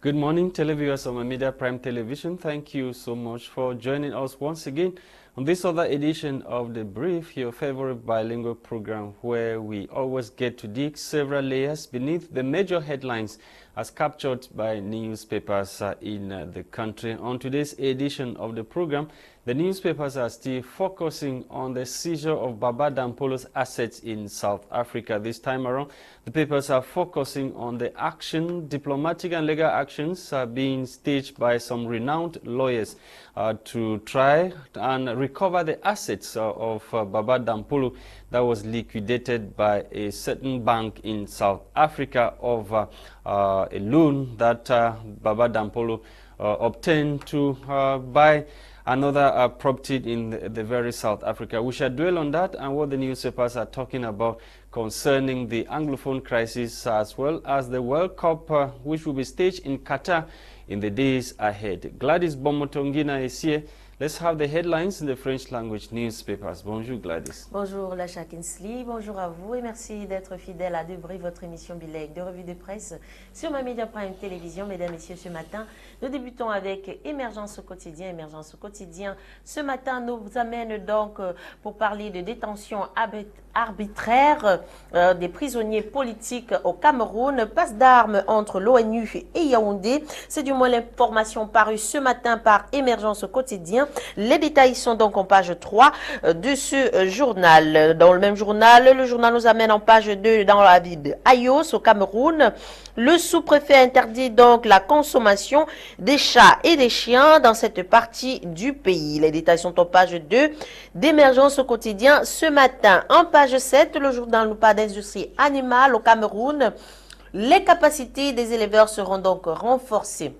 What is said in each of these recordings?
Good morning, televiewers of Media Prime Television. Thank you so much for joining us once again on this other edition of The Brief, your favorite bilingual program where we always get to dig several layers beneath the major headlines as captured by newspapers in the country. On today's edition of the program, the newspapers are still focusing on the seizure of Baba Dampolo's assets in South Africa. This time around, the papers are focusing on the action, diplomatic and legal actions being staged by some renowned lawyers to try and recover the assets of Baba Dampolo that was liquidated by a certain bank in South Africa of a loan that Baba Dampolo obtained to buy another property in the very South Africa. We shall dwell on that and what the newspapers are talking about concerning the Anglophone crisis as well as the World Cup which will be staged in Qatar in the days ahead. Gwladys Bomotonguina is here. Let's have the headlines in the French language newspapers. Bonjour Gwladys. Bonjour Lasha, bonjour à vous et merci d'être fidèle à Debris, votre émission bilingue de revue de presse sur Media Prime Télévision. Mesdames, Messieurs, ce matin, nous débutons avec Émergence au quotidien. Émergence au quotidien, ce matin, nous amène donc pour parler de détention arbitraire des prisonniers politiques au Cameroun, passe d'armes entre l'ONU et Yaoundé. C'est du moins l'information parue ce matin par Émergence au quotidien. Les détails sont donc en page 3 de ce journal. Dans le même journal, le journal nous amène en page 2 dans la ville de Ayos au Cameroun. Le sous-préfet interdit donc la consommation des chats et des chiens dans cette partie du pays. Les détails sont en page 2 d'Émergence au quotidien ce matin. En page 7, le journal nous parle d'industrie animale au Cameroun. Les capacités des éleveurs seront donc renforcées.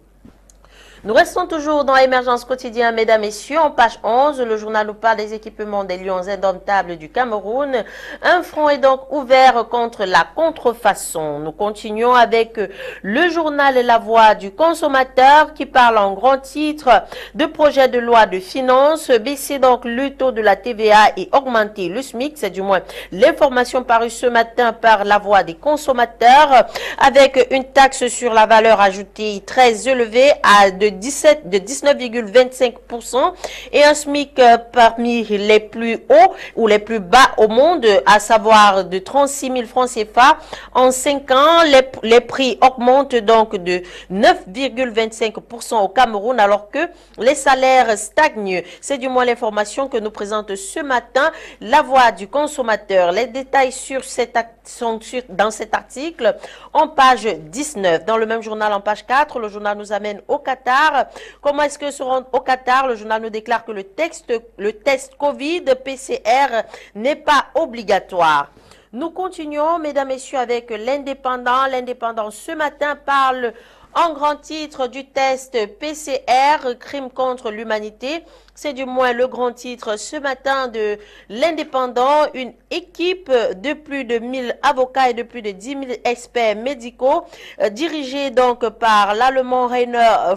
Nous restons toujours dans Émergence quotidien, mesdames, messieurs. En page 11, le journal nous parle des équipements des lions indomptables du Cameroun. Un front est donc ouvert contre la contrefaçon. Nous continuons avec le journal La Voix du consommateur qui parle en grand titre de projet de loi de finances. Baisser donc le taux de la TVA et augmenter le SMIC. C'est du moins l'information parue ce matin par La Voix des consommateurs avec une taxe sur la valeur ajoutée très élevée de 19,25% et un SMIC parmi les plus hauts ou les plus bas au monde, à savoir de 36 000 francs CFA. En 5 ans, les prix augmentent donc de 9,25% au Cameroun alors que les salaires stagnent. C'est du moins l'information que nous présente ce matin La Voix du consommateur. Les détails sur sont dans cet article en page 19. Dans le même journal en page 4, le journal nous amène au Qatar. Comment est-ce que se rend au Qatar? Le journal nous déclare que le test Covid PCR n'est pas obligatoire. Nous continuons, mesdames, messieurs, avec l'Indépendant. L'Indépendant ce matin parle en grand titre du test PCR, crime contre l'humanité. C'est du moins le grand titre ce matin de l'Indépendant. Une équipe de plus de 1000 avocats et de plus de 10 000 experts médicaux, dirigée donc par l'Allemand Rainer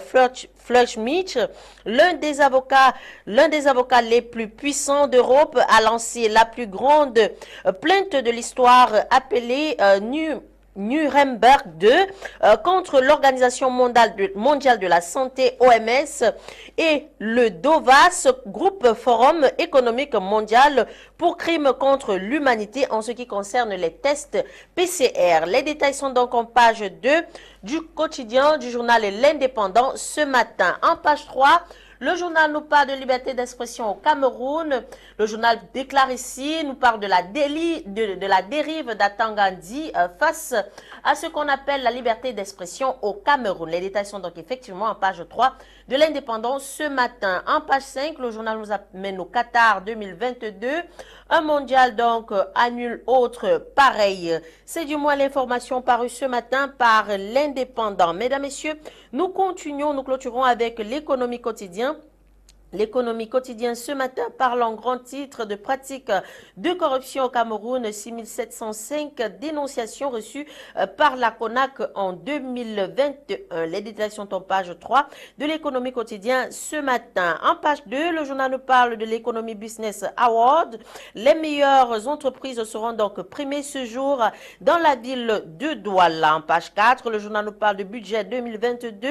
Flutschmich, l'un des avocats les plus puissants d'Europe, a lancé la plus grande plainte de l'histoire appelée Nuremberg 2 contre l'Organisation mondiale de la santé OMS et le DOVAS, groupe Forum économique mondial pour crimes contre l'humanité en ce qui concerne les tests PCR. Les détails sont donc en page 2 du quotidien du journal L'Indépendant ce matin. En page 3, le journal nous parle de liberté d'expression au Cameroun. Le journal déclare ici, nous parle de la dérive d'Atangandi face à ce qu'on appelle la liberté d'expression au Cameroun. Les détails sont donc effectivement en page 3 de l'Indépendant ce matin. En page 5, le journal nous amène au Qatar 2022. Un mondial donc annule autre pareil. C'est du moins l'information parue ce matin par l'Indépendant. Mesdames, Messieurs, nous continuons, nous clôturons avec l'économie quotidienne. L'économie quotidienne ce matin parle en grand titre de pratiques de corruption au Cameroun, 6705 dénonciations reçues par la CONAC en 2021. Les détails sont en page 3 de l'économie quotidienne ce matin. En page 2, le journal nous parle de l'économie Business Award. Les meilleures entreprises seront donc primées ce jour dans la ville de Douala. En page 4, le journal nous parle de budget 2022,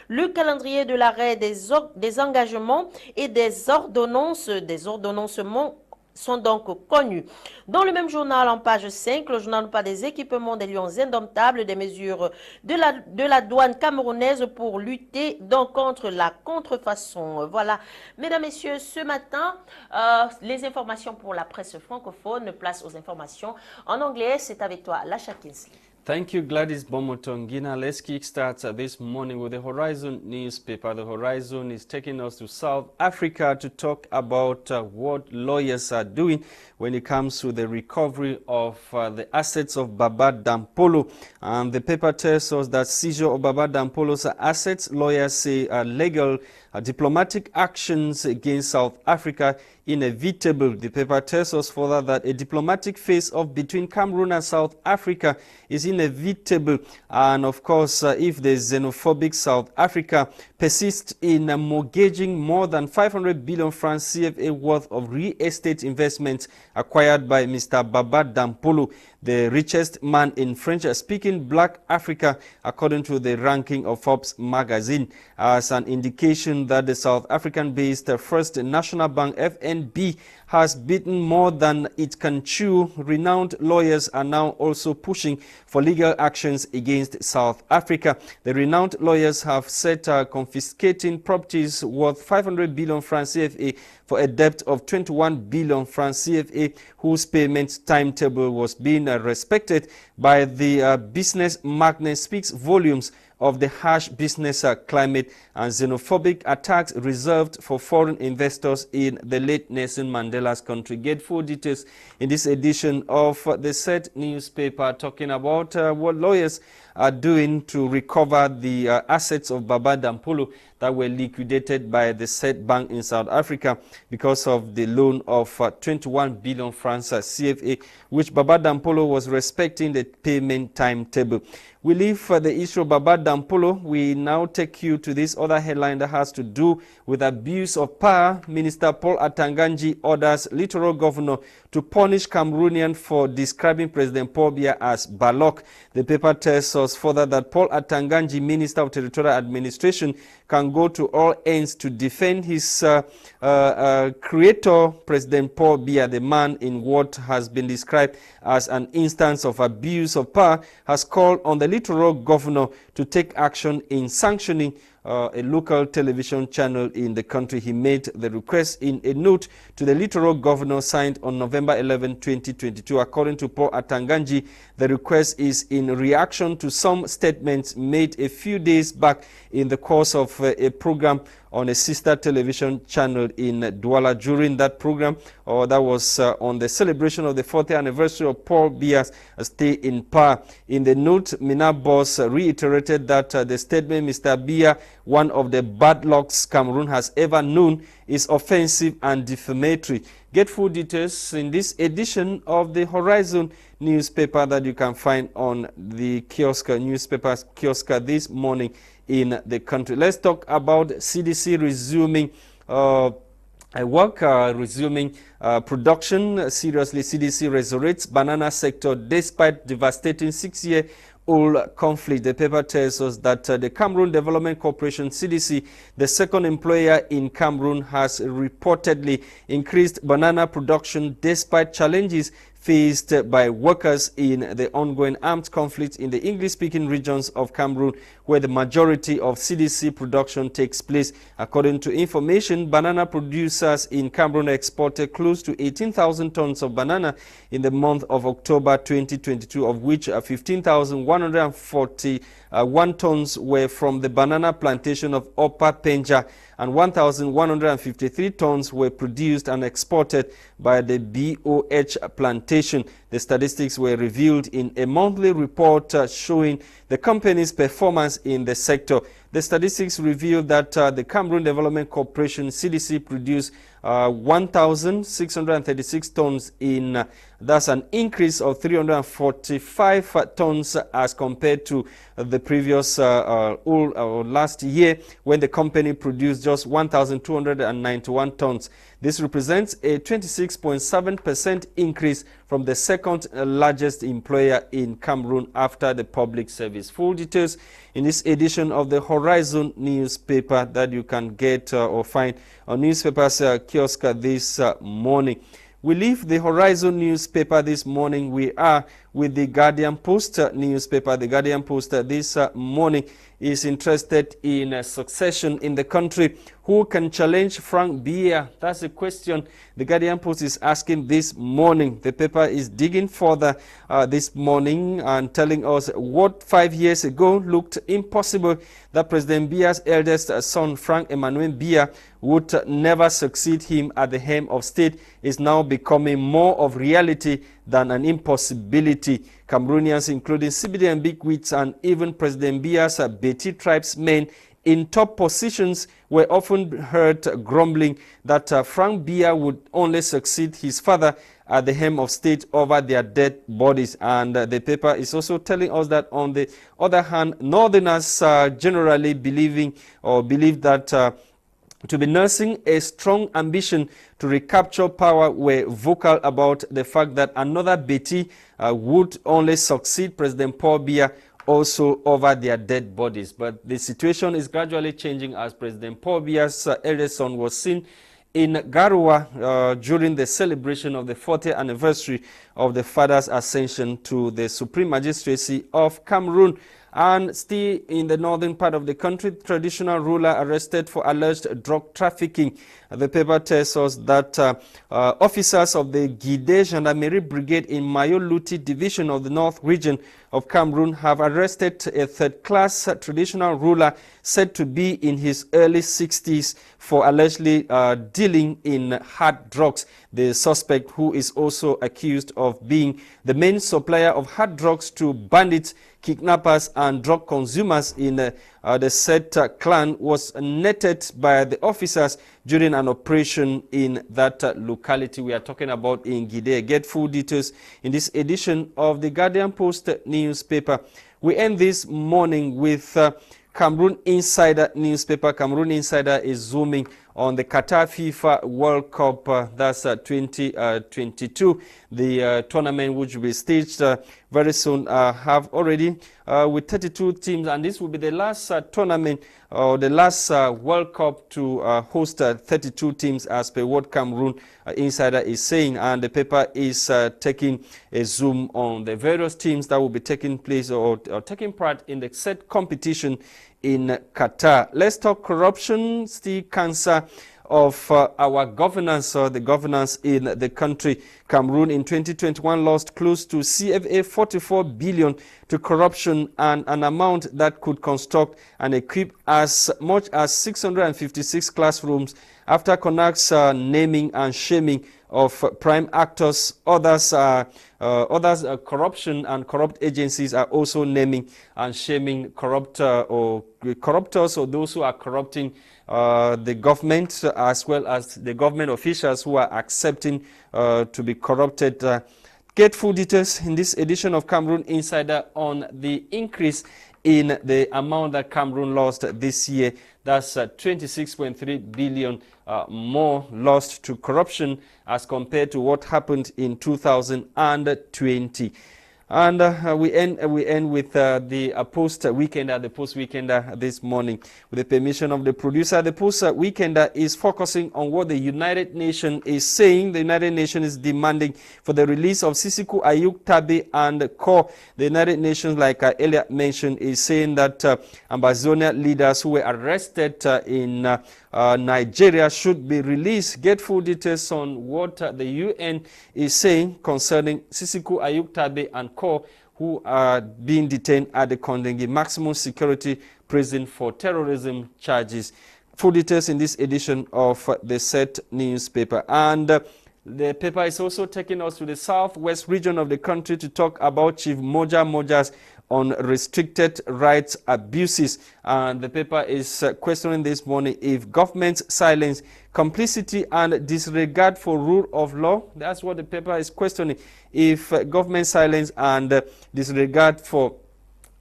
le calendrier de l'arrêt des engagements et des ordonnancements sont donc connus. Dans le même journal, en page 5, le journal nous parle des équipements des lions indomptables, des mesures de la douane camerounaise pour lutter donc contre la contrefaçon. Voilà, mesdames, messieurs, ce matin, les informations pour la presse francophone. Place aux informations en anglais. C'est avec toi, Lasha. Thank you, Gwladys Bomotonguina. Let's kickstart this morning with the Horizon newspaper. The Horizon is taking us to South Africa to talk about what lawyers are doing when it comes to the recovery of the assets of Baba Dampolo. And the paper tells us that seizure of Baba Dampolo's assets, lawyers say, are legal. Diplomatic actions against South Africa inevitable. The paper tells us further that a diplomatic face-off between Cameroon and South Africa is inevitable. And of course, if the xenophobic South Africa persists in mortgaging more than 500 billion francs CFA worth of real estate investments acquired by Mr. Baba Dampolo, the richest man in French-speaking Black Africa, according to the ranking of Forbes magazine, as an indication that the South African-based First National Bank, FNB, has beaten more than it can chew. Renowned lawyers are now also pushing for legal actions against South Africa. The renowned lawyers have set confiscating properties worth 500 billion francs CFA for a debt of 21 billion francs CFA, whose payment timetable was being respected by the business magnate, speaks volumes of the harsh business climate and xenophobic attacks reserved for foreign investors in the late Nelson Mandela's country. Get full details in this edition of the Set newspaper, talking about what lawyers are doing to recover the assets of Baba Dampolo that were liquidated by the Set Bank in South Africa because of the loan of 21 billion francs CFA, which Baba Dampolo was respecting the payment timetable. We leave the issue of Baba Dampolo. We now take you to this other headline that has to do with abuse of power. Minister Paul Atanganji orders Littoral Governor to punish Cameroonian for describing President Paul Biya as Balok. The paper tells us further that Paul Atanganji, Minister of Territorial Administration, can go to all ends to defend his creator, President Paul Biya. The man, in what has been described as an instance of abuse of power, has called on the Littoral Governor to take action in sanctioning a local television channel in the country. He made the request in a note to the Littoral Governor signed on November 11, 2022. According to Paul Atanganji, the request is in reaction to some statements made a few days back in the course of a program on a sister television channel in Douala. During that program, that was on the celebration of the 40th anniversary of Paul Biya's stay in power. In the note, Mina Boss reiterated that the statement, Mr. Biya, one of the bad lucks Cameroon has ever known, is offensive and defamatory. Get full details in this edition of the Horizon newspaper that you can find on the newspaper kiosk this morning in the country. Let's talk about CDC resuming resuming production. Seriously, CDC resurrects banana sector despite devastating 6-year-old conflict. The paper tells us that the Cameroon Development Corporation, CDC, the second employer in Cameroon, has reportedly increased banana production despite challenges faced by workers in the ongoing armed conflict in the English-speaking regions of Cameroon, where the majority of CDC production takes place. According to information, banana producers in Cameroon exported close to 18,000 tons of banana in the month of October 2022, of which 15,141 tons were from the banana plantation of Upper Penja, and 1,153 tons were produced and exported by the BOH plantation. The statistics were revealed in a monthly report showing the company's performance in the sector. The statistics revealed that the Cameroon Development Corporation, CDC, produced 1,636 tons in, that's an increase of 345 tons as compared to the previous last year, when the company produced just 1,291 tons. This represents a 26.7% increase from the second largest employer in Cameroon after the public service. Full details in this edition of the Horizon newspaper that you can get or find on newspapers kiosk this morning. We leave the Horizon newspaper this morning. We are with the Guardian Post newspaper. The Guardian Post this morning is interested in succession in the country. Who can challenge Frank Biya? That's the question the Guardian Post is asking this morning. The paper is digging further this morning and telling us what 5 years ago looked impossible, that President Biya's eldest son, Frank Emmanuel Biya, would never succeed him at the helm of state, is now becoming more of reality than an impossibility. Cameroonians, including CBD bigwigs and even President Biya's Beti tribesmen in top positions, were often heard grumbling that Frank Biya would only succeed his father at the helm of state over their dead bodies. And the paper is also telling us that, on the other hand, Northerners generally believe that to be nursing a strong ambition to recapture power, were vocal about the fact that another Beti would only succeed President Paul Biya also over their dead bodies. But the situation is gradually changing, as President Paul Biya's eldest son was seen in Garoua during the celebration of the 40th anniversary of the father's ascension to the Supreme Magistracy of Cameroon. And still in the northern part of the country, traditional ruler arrested for alleged drug trafficking. The paper tells us that officers of the Guide Gendarmerie Brigade in Mayo-Luti division of the North region of Cameroon have arrested a third-class traditional ruler said to be in his early 60s for allegedly dealing in hard drugs. The suspect, who is also accused of being the main supplier of hard drugs to bandits, kidnappers and drug consumers in the said clan, was netted by the officers during an operation in that locality we are talking about in Guide. Get full details in this edition of the Guardian Post newspaper. We end this morning with Cameroon Insider newspaper. Cameroon Insider is zooming on the Qatar FIFA World Cup, that's 2022. The tournament, which will be staged very soon, have already with 32 teams, and this will be the last tournament or the last World Cup to host 32 teams, as per what Cameroon Insider is saying. And the paper is taking a zoom on the various teams that will be taking place or taking part in the said competition in Qatar. Let's talk corruption, still cancer of our governance, or the governance in the country. Cameroon in 2021 lost close to CFA 44 billion to corruption, and an amount that could construct and equip as much as 656 classrooms after CONAC's naming and shaming of prime actors. Others corruption and corrupt agencies are also naming and shaming corruptors, or those who are corrupting the government, as well as the government officials who are accepting to be corrupted. Get full details in this edition of Cameroon Insider on the increase in the amount that Cameroon lost this year. That's 26.3 billion more lost to corruption as compared to what happened in 2020. And we end with the Post Weekender, the Post Weekender this morning. With the permission of the producer, the Post Weekender is focusing on what the United Nations is saying. The United Nations is demanding for the release of Sisiku Ayuk Tabe and Ko. The United Nations, like Elliot mentioned, is saying that Ambazonia leaders who were arrested in Nigeria should be released. Get full details on what the UN is saying concerning Sisiku Ayuk Tabe and Co, who are being detained at the Kondengi Maximum Security Prison for terrorism charges. Full details in this edition of the said newspaper. And The paper is also taking us to the southwest region of the country to talk about Chief Moja Moja's unrestricted rights abuses. And the paper is questioning this morning if government's silence, complicity and disregard for rule of law, that's what the paper is questioning, if government silence and disregard for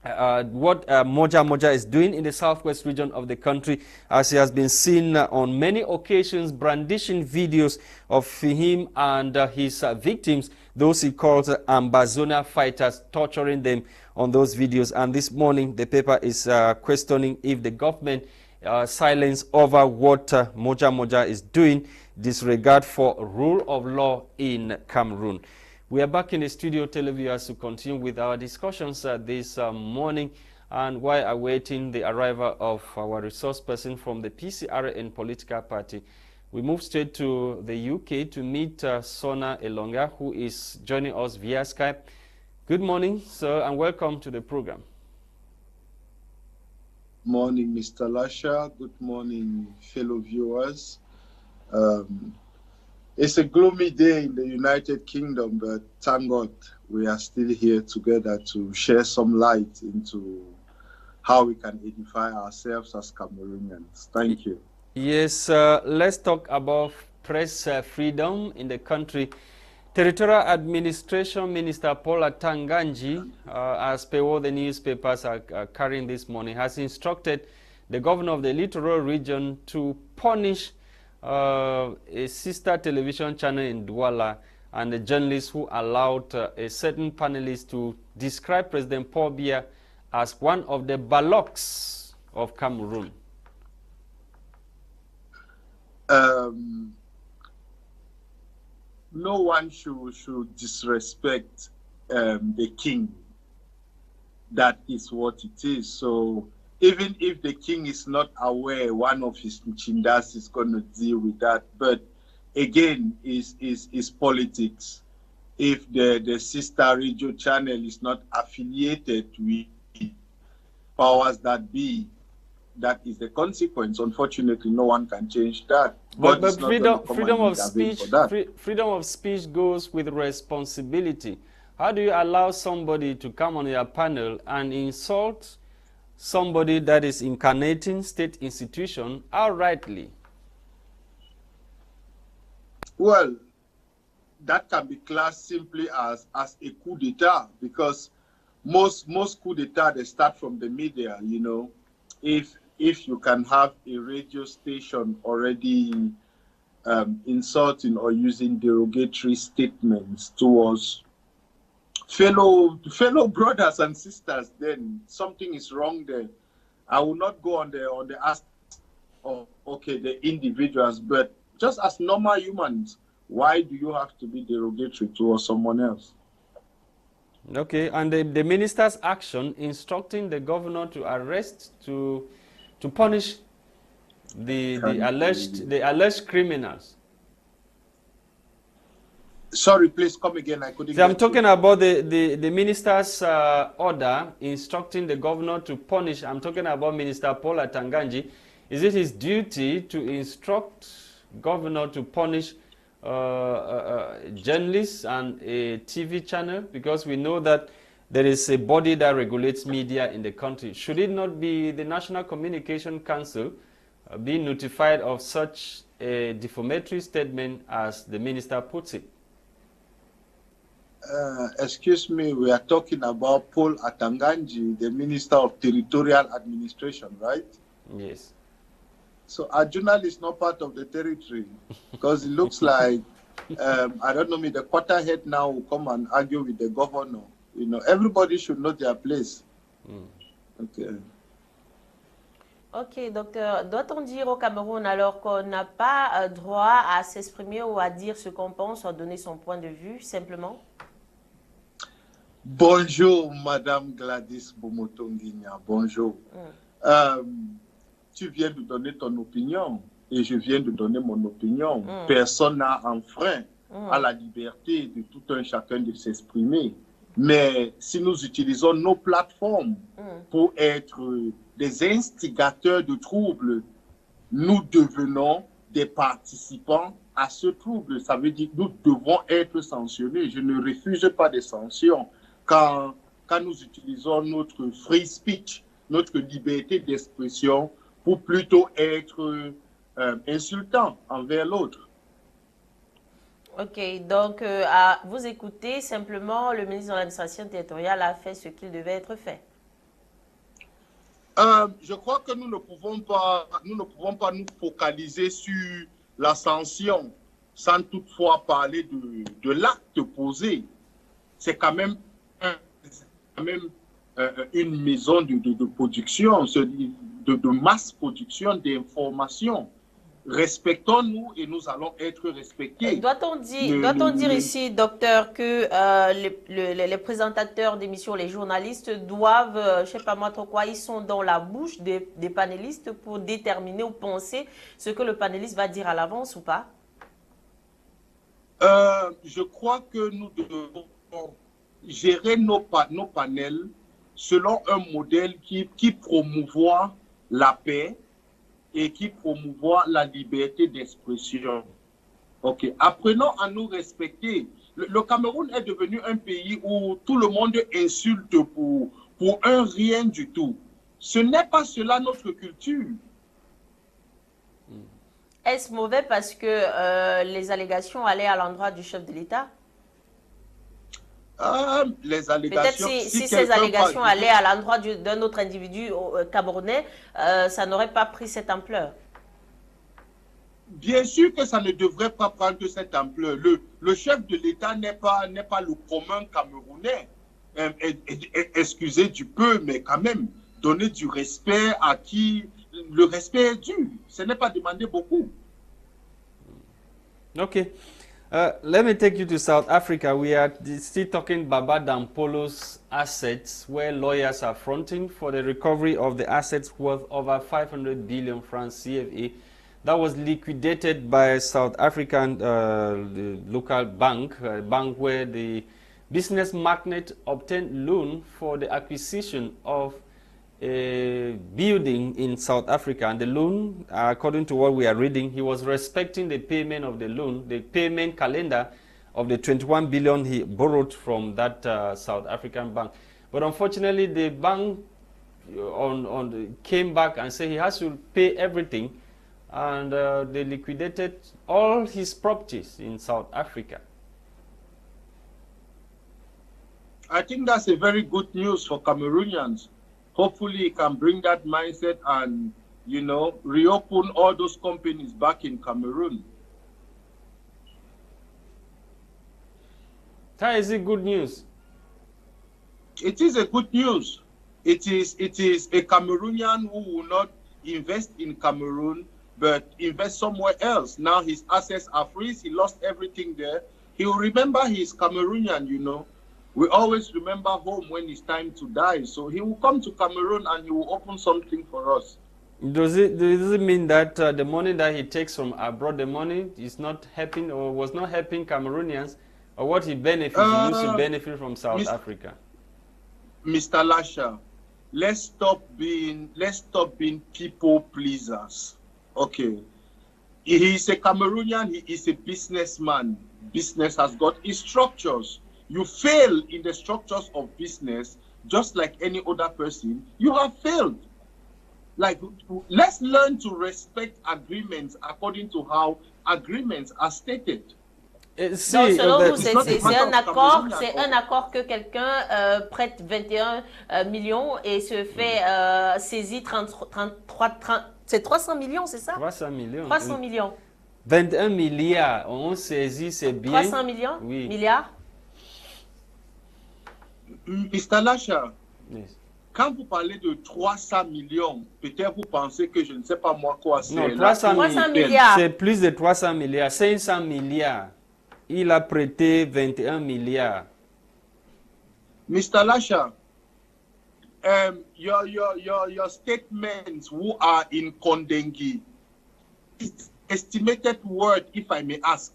what Moja Moja is doing in the southwest region of the country, as he has been seen on many occasions brandishing videos of him and his victims, those he calls Ambazonia fighters, torturing them on those videos. And this morning the paper is questioning if the government silence over what Moja Moja is doing, disregard for rule of law in Cameroon. We are back in the studio, televiewers, to continue with our discussions this morning, and while awaiting the arrival of our resource person from the PCRN political party, we move straight to the UK to meet Sona Elonga, who is joining us via Skype. Good morning, sir, and welcome to the program. Morning, Mr. Lasha. Good morning, fellow viewers. It's a gloomy day in the United Kingdom, but thank God we are still here together to share some light into how we can edify ourselves as Cameroonians. Thank you. Yes, let's talk about press freedom in the country. Territorial Administration Minister Paul Atanganji, as per what the newspapers are carrying this morning, has instructed the governor of the littoral region to punish a sister television channel in Douala and the journalists who allowed a certain panelist to describe President Paul Biya as one of the Baloks of Cameroon. No one should disrespect the king. That is what it is. So even if the king is not aware, one of his chindas is going to deal with that. But again, is politics. If the sister radio channel is not affiliated with powers that be, that is the consequence. Unfortunately, no one can change that. But freedom of speech goes with responsibility. How do you allow somebody to come on your panel and insult somebody that is incarnating state institution outrightly? Well, that can be classed simply as a coup d'etat, because most coup d'etat, they start from the media. You know, if you can have a radio station already insulting or using derogatory statements towards fellow brothers and sisters, then something is wrong there. I will not go on the ask of the individuals, but just as normal humans, why do you have to be derogatory towards someone else? Okay, and the minister's action instructing the governor to arrest, to punish the alleged criminals. Sorry, please come again. I couldn't. So I'm talking about the minister's order instructing the governor to punish. I'm talking about Minister Paul Atanganji. Is it his duty to instruct governor to punish journalists and a TV channel? Because we know that there is a body that regulates media in the country. Should it not be the National Communication Council being notified of such a defamatory statement as the minister puts it? Excuse me, we are talking about Paul Atanganji, the Minister of Territorial Administration, right? Yes. So our journal is not part of the territory, because it looks like, I don't know, the quarterhead now will come and argue with the governor. You know, everybody should know their place. Okay. Ok, docteur, doit-on dire au Cameroun alors qu'on n'a pas droit à s'exprimer ou à dire ce qu'on pense, à donner son point de vue, simplement? Bonjour, Madame Gwladys Bomotonguina, bonjour. Tu viens de donner ton opinion et je viens de donner mon opinion. Personne n'a enfreint à la liberté de tout un chacun de s'exprimer. Mais si nous utilisons nos plateformes pour être des instigateurs de troubles, nous devenons des participants à ce trouble. Ça veut dire que nous devons être sanctionnés. Je ne refuse pas des sanctions quand nous utilisons notre free speech, notre liberté d'expression, pour plutôt être insultants envers l'autre. Ok, donc à vous écouter, simplement, le ministre de l'administration territoriale a fait ce qu'il devait être fait. Je crois que nous ne pouvons pas nous focaliser sur la sanction sans toutefois parler de l'acte posé. C'est quand même, une maison de production, de masse production d'informations. Respectons-nous et nous allons être respectés. Doit-on dire ici, docteur, que les présentateurs d'émissions, les journalistes doivent, je ne sais pas moi trop quoi, ils sont dans la bouche des panélistes pour déterminer ou penser ce que le panéliste va dire à l'avance ou pas? Je crois que nous devons gérer nos panels selon un modèle qui promouvoit la paix et qui promouvoit la liberté d'expression. Ok, apprenons à nous respecter. Le Cameroun est devenu un pays où tout le monde insulte pour un rien du tout. Ce n'est pas cela notre culture. Est-ce mauvais parce que les allégations allaient à l'endroit du chef de l'État? Les allégations. Peut-être si ces allégations allaient à l'endroit d'un autre individu camerounais, ça n'aurait pas pris cette ampleur. Bien sûr que ça ne devrait pas prendre cette ampleur. Le chef de l'État n'est pas le commun camerounais. Excusez du peu, mais quand même, donner du respect à qui le respect est dû. Ce n'est pas demander beaucoup. Okay. Let me take you to South Africa. We are still talking Baba Dampolo's assets, where lawyers are fronting for the recovery of the assets worth over 500 billion francs CFA that was liquidated by South African the local bank, a bank where the business magnate obtained loan for the acquisition of a building in South Africa. And the loan, according to what we are reading, he was respecting the payment of the loan, the payment calendar of the 21 billion he borrowed from that South African bank. But unfortunately, the bank came back and said he has to pay everything, and they liquidated all his properties in South Africa. I think that's a very good news for Cameroonians. Hopefully, it can bring that mindset and, you know, reopen all those companies back in Cameroon. That is it good news? It is a good news. It is a Cameroonian who will not invest in Cameroon, but invest somewhere else. Now his assets are freeze. He lost everything there. He will remember he's Cameroonian, you know. We always remember home when it's time to die. So he will come to Cameroon and he will open something for us. Does it mean that the money that he takes from abroad, the money is not helping or was not helping Cameroonians, or what he benefits, he used to benefit from South Africa? Mr. Lasha, let's stop being people pleasers. Okay. He is a Cameroonian, he is a businessman. Business has got its structures. You fail in the structures of business, just like any other person, you have failed. Like, let's learn to respect agreements according to how agreements are stated. Donc, selon vous, c'est un accord que quelqu'un prête 21 millions et se fait saisir c'est 300 millions, c'est ça? 300 millions. 300 millions. 21 milliards, on saisit, c'est bien. 300 millions? Oui. Milliards? Mr. Lasha, Yes. quand vous parlez de 300 millions, peut-être vous pensez que je ne sais pas moi quoi c'est. Non, 300 milliards. C'est plus de 300 milliards, 500 milliards. Il a prêté 21 milliards. Mr. Lasha, your statements who are in Kondengi, estimated word, if I may ask.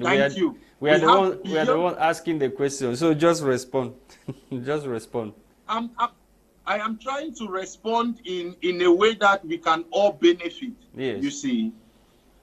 Thank you. We are the one asking the question, so just respond. Just respond. I am trying to respond in a way that we can all benefit. Yes. You see,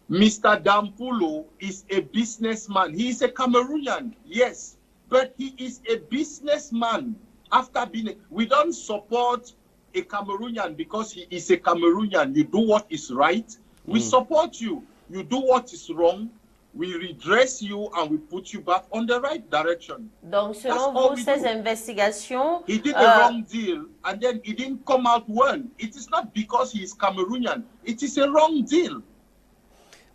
Mr. Dampulo is a businessman. He is a Cameroonian, yes, but he is a businessman. After being, we don't support a Cameroonian because he is a Cameroonian. You do what is right. We support you. You do what is wrong. We redress you and we put you back on the right direction. Donc, selon vous, ces investigations... He did a wrong deal and then it didn't come out well. It is not because he is Cameroonian. It is a wrong deal.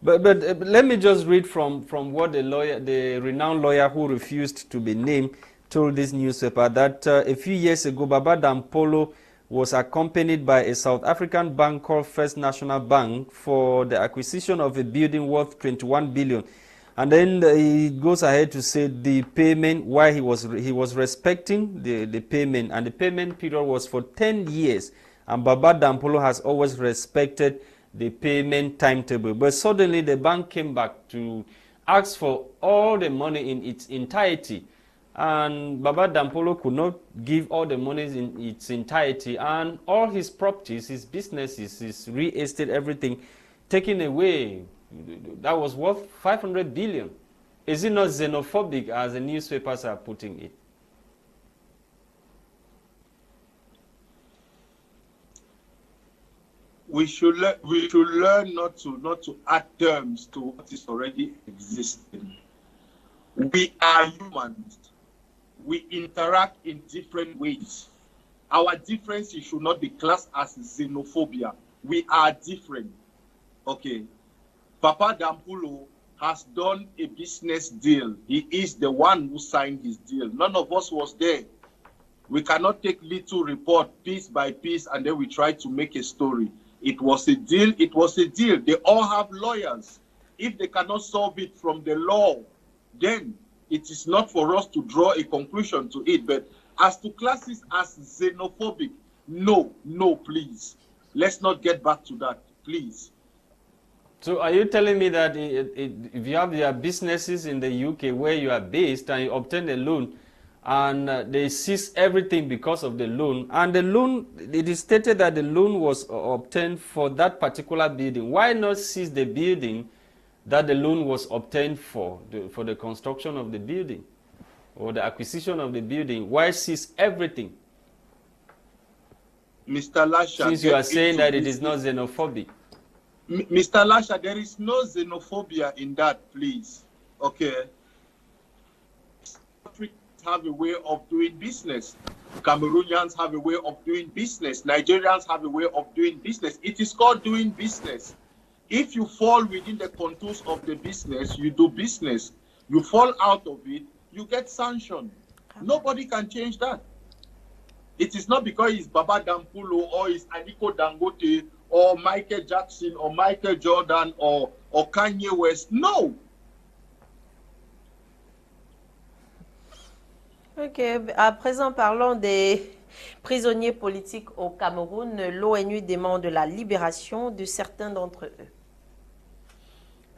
But let me just read from what the renowned lawyer who refused to be named, told this newspaper that a few years ago, Baba Dampolo was accompanied by a South African bank called First National Bank for the acquisition of a building worth 21 billion. And then he goes ahead to say the payment, why he was respecting the payment, and the payment period was for 10 years. And Baba Dampolo has always respected the payment timetable. But suddenly the bank came back to ask for all the money in its entirety. And Baba Dampolo could not give all the money in its entirety, and all his properties, his businesses, his real estate, everything taken away. That was worth 500 billion. Is it not xenophobic as the newspapers are putting it? We should learn not to add terms to what is already existing. We are humans. We interact in different ways. Our differences should not be classed as xenophobia. We are different. Okay. Papa Dampulo has done a business deal. He is the one who signed his deal. None of us was there. We cannot take little report piece by piece and then we try to make a story. It was a deal. It was a deal. They all have lawyers. If they cannot solve it from the law, then it is not for us to draw a conclusion to it. But as to classes as xenophobic, no, please. Let's not get back to that, please. So are you telling me that if you have your businesses in the UK where you are based and you obtain a loan and they seize everything because of the loan, and the loan, it is stated that the loan was obtained for that particular building, why not seize the building that the loan was obtained for the construction of the building or the acquisition of the building? Why seize everything? Mr. Lasha, since you are saying that it is not xenophobic. Mr. Lasha, there is no xenophobia in that, please. Okay. Africans have a way of doing business. Cameroonians have a way of doing business. Nigerians have a way of doing business. It is called doing business. If you fall within the contours of the business, you do business. You fall out of it, you get sanctioned. Nobody can change that. It is not because it's Baba Dampulo or it's Aliko Dangote or Michael Jackson or Michael Jordan or Kanye West. No. Ok, à présent parlons des prisonniers politiques au Cameroun. L'ONU demande la libération de certains d'entre eux.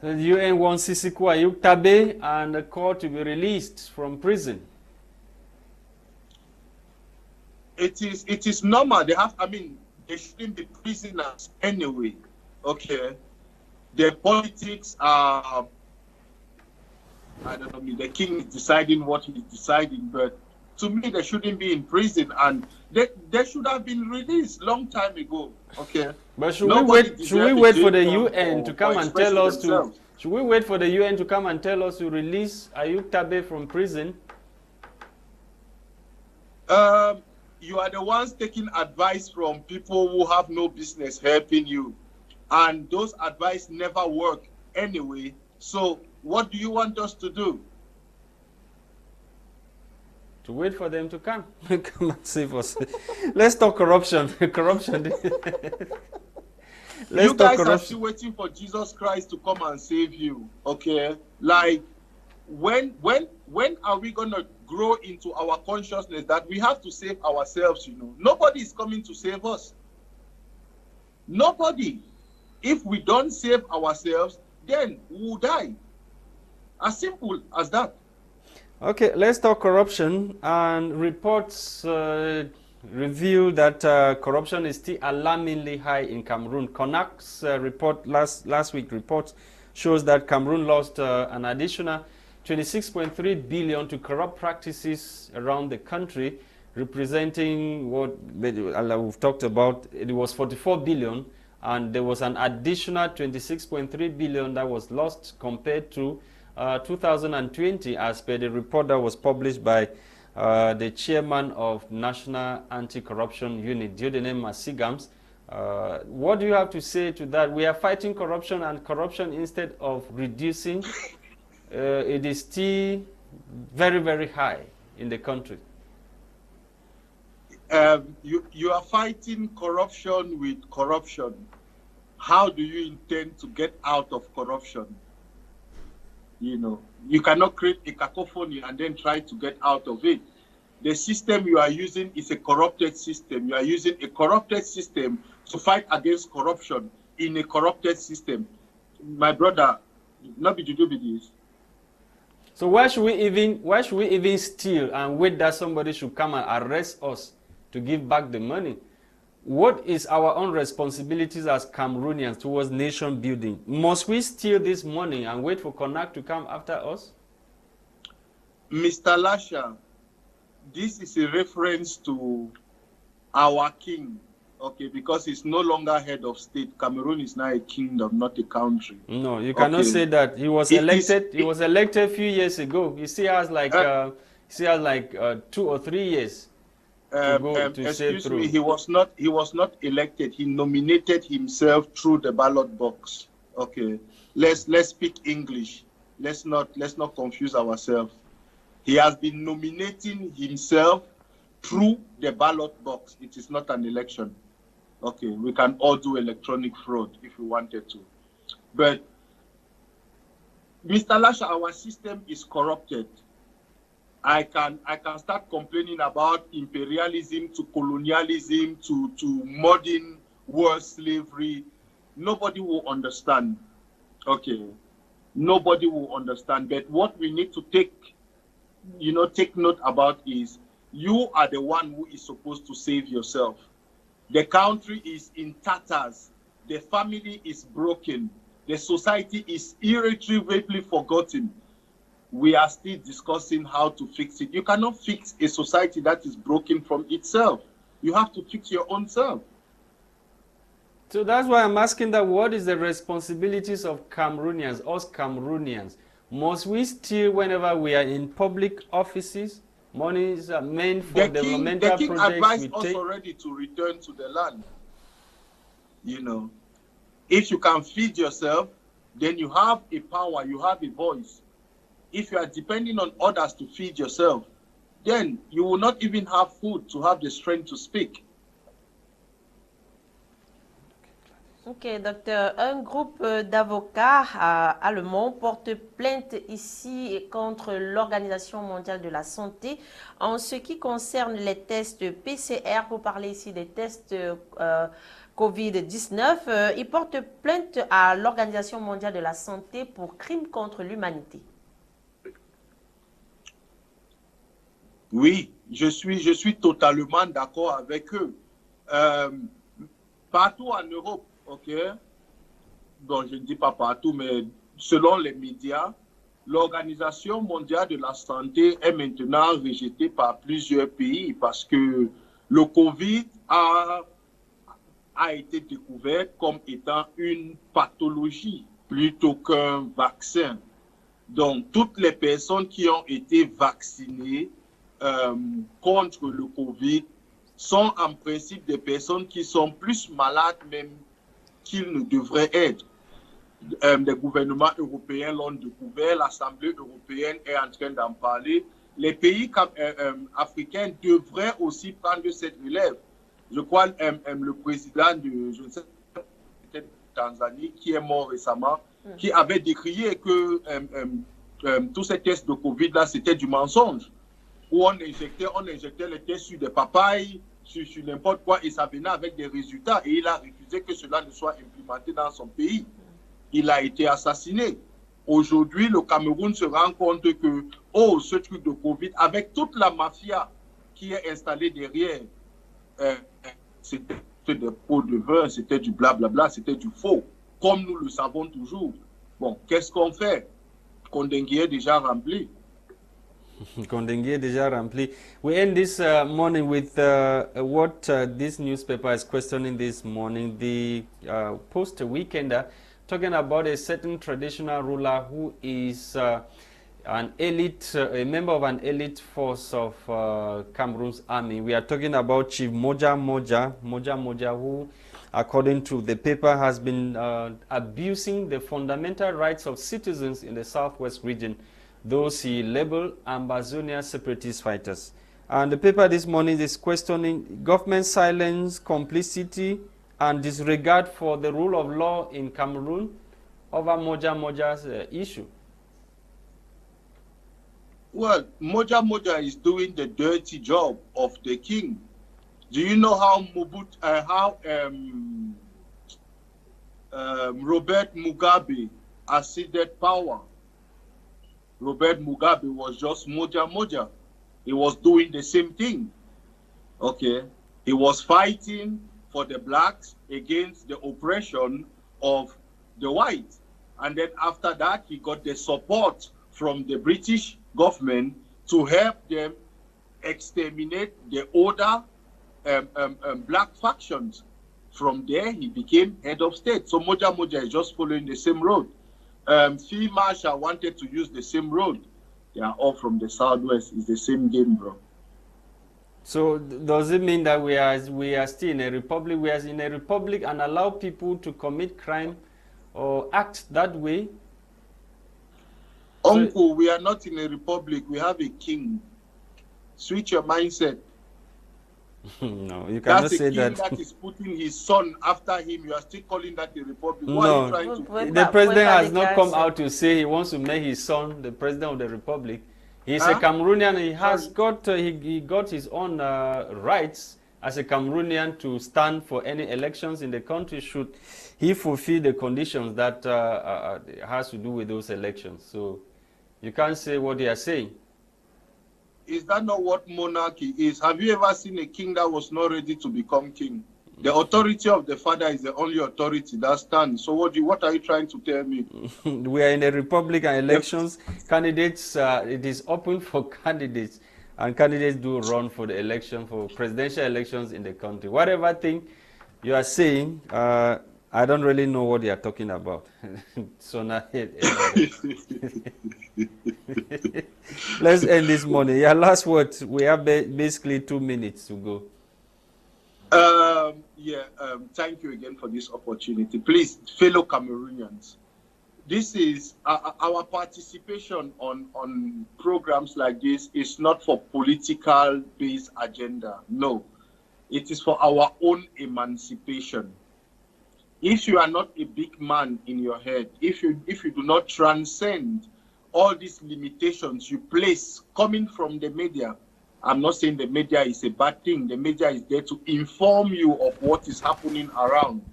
The UN wants Sisiku Ayuk Tabe and the court to be released from prison. It is normal. They shouldn't be prisoners anyway. Okay. The politics are, I don't know, the king is deciding what he's deciding, but to me, they shouldn't be in prison and they should have been released long time ago. Okay. But should we wait for the UN to come and tell us to? Should we wait for the UN to come and tell us to release Ayuk Tabe from prison? You are the ones taking advice from people who have no business helping you, and those advice never work anyway. So what do you want us to do? To wait for them to come and save us. Let's talk corruption. Corruption. You guys are still waiting for Jesus Christ to come and save you. Okay, like when are we gonna grow into our consciousness that we have to save ourselves? You know, nobody is coming to save us. Nobody. If we don't save ourselves, then we'll die. As simple as that. Okay, let's talk corruption. And reports reveal that corruption is still alarmingly high in Cameroon. CONAC's report last week reports shows that Cameroon lost an additional 26.3 billion to corrupt practices around the country, representing what we've talked about. It was 44 billion, and there was an additional 26.3 billion that was lost compared to 2020, as per the report that was published by the chairman of National Anti-Corruption Unit, Diodene Masigams. What do you have to say to that? We are fighting corruption, and corruption, instead of reducing, it is still very, very high in the country. You are fighting corruption with corruption. How do you intend to get out of corruption? You know, you cannot create a cacophony and then try to get out of it. The system you are using is a corrupted system. You are using a corrupted system to fight against corruption in a corrupted system. My brother, not be to do with this. So why should we even steal and wait that somebody should come and arrest us to give back the money? What is our own responsibilities as Cameroonians towards nation building? Must we steal this money and wait for Konak to come after us? Mr. Lasha, this is a reference to our king, okay, because he's no longer head of state. Cameroon is now a kingdom, not a country. No, you cannot say that. He was elected. He was elected a few years ago. He still has like 2 or 3 years. Excuse me, he was not elected. He nominated himself through the ballot box. Okay, let's speak English. Let's not confuse ourselves. He has been nominating himself through the ballot box. It is not an election. Okay, we can all do electronic fraud if we wanted to. But Mr. Lasha, our system is corrupted. I can start complaining about imperialism to colonialism to modern world slavery. Nobody will understand. Okay, nobody will understand. But what we need to take note about is you are the one who is supposed to save yourself. The country is in tatters. The family is broken. The society is irretrievably forgotten. We are still discussing how to fix it. You cannot fix a society that is broken from itself. You have to fix your own self. So that's why I'm asking that, what is the responsibilities of Cameroonians, us Cameroonians? Must we steal whenever we are in public offices? Money is meant for developmental projects. The king advised us already to return to the land. You know, if you can feed yourself, then you have a power, you have a voice. If you are depending on others to feed yourself, then you will not even have food to have the strength to speak. Ok, docteur. Un groupe d'avocats allemands porte plainte ici contre l'Organisation mondiale de la santé en ce qui concerne les tests PCR, pour parler ici des tests COVID-19. Ils portent plainte à l'Organisation mondiale de la santé pour crime contre l'humanité. Oui, je suis totalement d'accord avec eux. Partout en Europe, ok, bon, je ne dis pas partout, mais selon les médias, l'Organisation mondiale de la santé est maintenant rejetée par plusieurs pays parce que le Covid a été découvert comme étant une pathologie plutôt qu'un vaccin. Donc, toutes les personnes qui ont été vaccinées contre le Covid sont en principe des personnes qui sont plus malades même qu'ils ne devraient être. Les gouvernements européens l'ont découvert, l'Assemblée européenne est en train d'en parler. Les pays africains devraient aussi prendre cette relève. Je crois le président de, je ne sais pas, peut-être Tanzanie, qui est mort récemment, qui avait décrié que tous ces tests de Covid-là, c'était du mensonge. Où on injectait les tests sur des papayes, sur n'importe quoi, et ça venait avec des résultats. Et il a refusé que cela ne soit implémenté dans son pays. Il a été assassiné. Aujourd'hui, le Cameroun se rend compte que, oh, ce truc de Covid, avec toute la mafia qui est installée derrière, c'était des pots de vin, c'était du blablabla, c'était du faux, comme nous le savons toujours. Bon, qu'est-ce qu'on fait? Kondengi est déjà rempli. Kondengi est déjà rempli. We end this morning with what this newspaper is questioning this morning. The post-weekender talking about a certain traditional ruler who is an elite, a member of an elite force of Cameroon's army. We are talking about Chief Moja Moja, who, according to the paper, has been abusing the fundamental rights of citizens in the southwest region, those he labeled Ambazonia separatist fighters. And the paper this morning is questioning government silence, complicity, and disregard for the rule of law in Cameroon over Moja Moja's issue. Well, Moja Moja is doing the dirty job of the king. Do you know how Robert Mugabe acceded power? Robert Mugabe was just Moja Moja. He was doing the same thing. Okay, he was fighting for the blacks against the oppression of the whites, and then after that, he got the support from the British government to help them exterminate the other black factions. From there, he became head of state. So Moja Moja is just following the same road. Field Marshal wanted to use the same road. They are all from the southwest. It's the same game, bro. So does it mean that we are still in a republic? We are in a republic and allow people to commit crime or act that way? Uncle, so, we are not in a republic. We have a king. Switch your mindset. No, you cannot say that. That is putting his son after him. You are still calling that a republic. No, what are you trying to the president has not come out to say he wants to make his son the president of the republic. He's a Cameroonian. He has got he got his own rights as a Cameroonian to stand for any elections in the country should he fulfill the conditions that has to do with those elections. So you can't say what they are saying. Is that not what monarchy is? Have you ever seen a king that was not ready to become king? The authority of the father is the only authority that stands. So what are you trying to tell me? We are in a republic and elections. Candidates, it is open for candidates. And candidates do run for the election, for presidential elections in the country. Whatever thing you are saying, I don't really know what they are talking about. So now, let's end this morning. Yeah, last word. We have basically 2 minutes to go. Thank you again for this opportunity. Please, fellow Cameroonians, this is our participation on programs like this is not for political-based agenda. No, it is for our own emancipation. If you are not a big man in your head, if you do not transcend all these limitations you place coming from the media, I'm not saying the media is a bad thing. The media is there to inform you of what is happening around.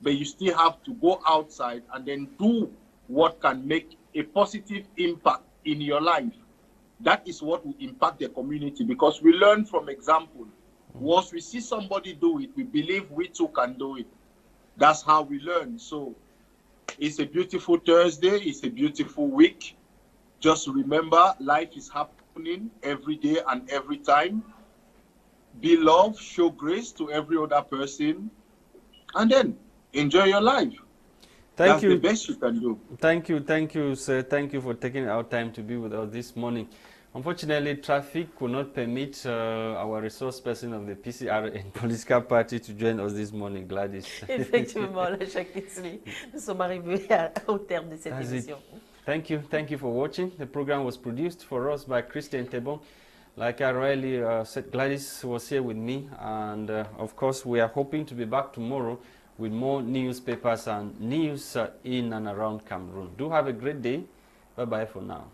But you still have to go outside and then do what can make a positive impact in your life. That is what will impact the community, because we learn from example. Once we see somebody do it, we believe we too can do it. That's how we learn. So it's a beautiful Thursday. It's a beautiful week. Just remember, life is happening every day and every time. Be love, show grace to every other person, and then enjoy your life. That's the best you can do. Thank you, sir. Thank you for taking our time to be with us this morning. Unfortunately, traffic could not permit our resource person of the PCR and political party to join us this morning, Gwladys. Effectivement, Lasha, nous sommes arrivés au terme de cette émission. Thank you for watching. The program was produced for us by Christain Tebong. Like I really said, Gwladys was here with me, and of course we are hoping to be back tomorrow with more newspapers and news in and around Cameroon. Do have a great day. Bye-bye for now.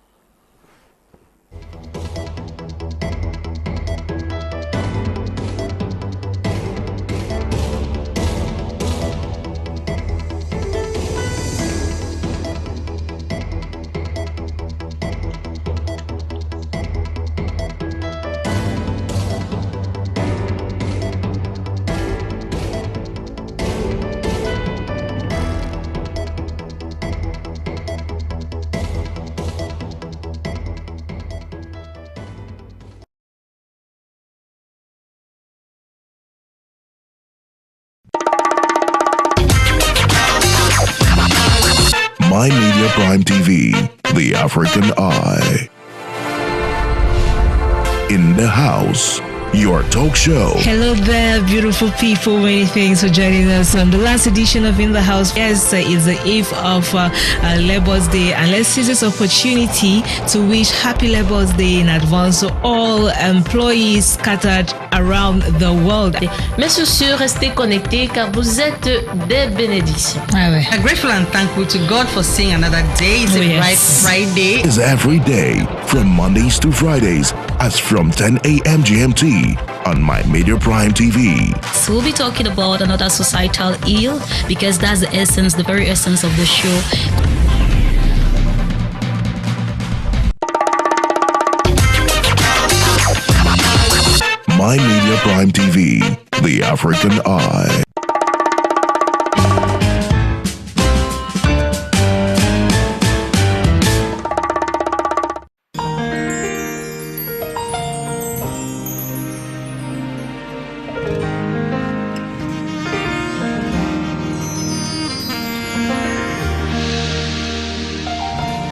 My Media Prime TV, the African Eye. In the house, your talk show. Hello there, beautiful people. Many thanks for joining us on the last edition of In the House. Yes, it's the eve of Labour's Day, and let's seize this opportunity to wish happy Labour's Day in advance to all employees scattered around the world. Mais sur ce, restez connectés car vous êtes des bénédictions. I'm grateful and thankful to God for seeing another day. It's a bright Friday. Is every day from Mondays to Fridays as from 10 a.m. GMT on My Media Prime TV. So we'll be talking about another societal ill because that's the essence, the very essence of the show. My Media Prime TV, the African Eye.